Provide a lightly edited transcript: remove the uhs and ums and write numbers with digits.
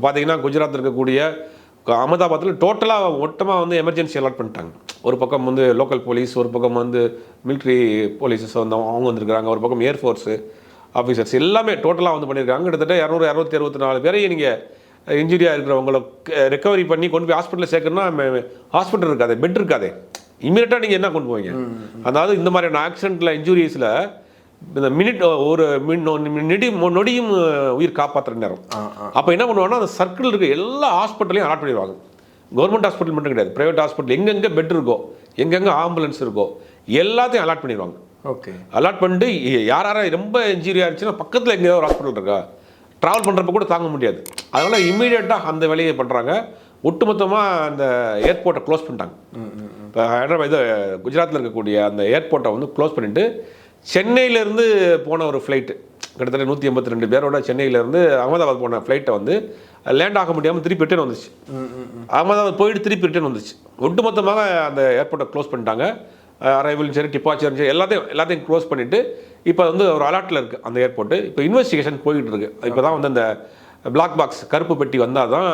பார்த்தீங்கன்னா குஜராத்தில் இருக்கக்கூடிய அகமதாபாத்தில் டோட்டலாக மொத்தமாக வந்து எமர்ஜென்சி அலாட் பண்ணிட்டாங்க. ஒரு பக்கம் வந்து லோக்கல் போலீஸ், ஒரு பக்கம் வந்து மிலிட்ரி போலீஸஸ் வந்து அவங்க வந்திருக்கிறாங்க, ஒரு பக்கம் ஏர்ஃபோர்ஸு ஆஃபீஸர்ஸ் எல்லாமே டோட்டலாக வந்து பண்ணியிருக்காங்க. கிட்டத்தட்ட 264 பேரையும் நீங்கள் இன்ஜுரியாக இருக்கிறவங்களை ரெக்கவரி பண்ணி கொண்டு போய் ஹாஸ்பிட்டலில் சேர்க்கணும்னா ஹாஸ்பிட்டல் இருக்காது, பெட் இருக்காது. இமீடியட்டாக நீங்கள் என்ன கொண்டு போவீங்க? அதாவது இந்த மாதிரியான ஆக்சிடென்ட்டில் இன்ஜுரிஸில் இந்த ஒரு நொடியும் உயிர் காப்பாற்றுற நேரம். அப்போ என்ன பண்ணுவாங்கன்னா அந்த சர்க்கிள் இருக்க எல்லா ஹாஸ்பிட்டலையும் அலாட் பண்ணிடுவாங்க. கவர்மெண்ட் ஹாஸ்பிட்டல் மட்டும் கிடையாது, ப்ரைவேட் ஹாஸ்பிட்டல் எங்கெங்கே பெட் இருக்கோ, எங்கெங்கே ஆம்புலன்ஸ் இருக்கோ எல்லாத்தையும் அலாட் பண்ணிடுவாங்க. ஓகே, அலாட் பண்ணிட்டு யார் ரொம்ப இன்ஜுரி ஆகிடுச்சுன்னா பக்கத்தில் எங்கேயாவது ஒரு ஹாஸ்பிட்டல் இருக்கா, ட்ராவல் பண்ணுறப்ப கூட தாங்க முடியாது. அதனால் இம்மீடியட்டாக அந்த வேலையை பண்ணுறாங்க. ஒட்டுமொத்தமாக அந்த ஏர்போர்ட்டை க்ளோஸ் பண்ணிட்டாங்க. இப்போ ஹைதராபாத் குஜராத்தில் இருக்கக்கூடிய அந்த ஏர்போர்ட்டை வந்து க்ளோஸ் பண்ணிவிட்டு சென்னையிலேருந்து போன ஒரு ஃப்ளைட்டு கிட்டத்தட்ட 182 பேரோட சென்னையிலேருந்து அகமதாபாத் போன ஃப்ளைட்டை வந்து லேண்ட் ஆக முடியாமல் திருப்பி ரிட்டர்ன் வந்துச்சு. அகமதாபாத் போயிட்டு திருப்பி ரிட்டர்ன் வந்துச்சு. ஒட்டுமொத்தமாக அந்த ஏர்போர்ட்டை க்ளோஸ் பண்ணிட்டாங்க. அரைவலும் சரி, டிபார்ச்சரும் சரி, எல்லாத்தையும் க்ளோஸ் பண்ணிவிட்டு இப்போ வந்து ஒரு அலர்ட்டில் இருக்குது அந்த ஏர்போர்ட்டு. இப்போ இன்வெஸ்டிகேஷன் போய்கிட்டு இருக்குது. இப்போ தான் வந்து அந்த பிளாக் பாக்ஸ் கருப்பு பெட்டி வந்தால் தான்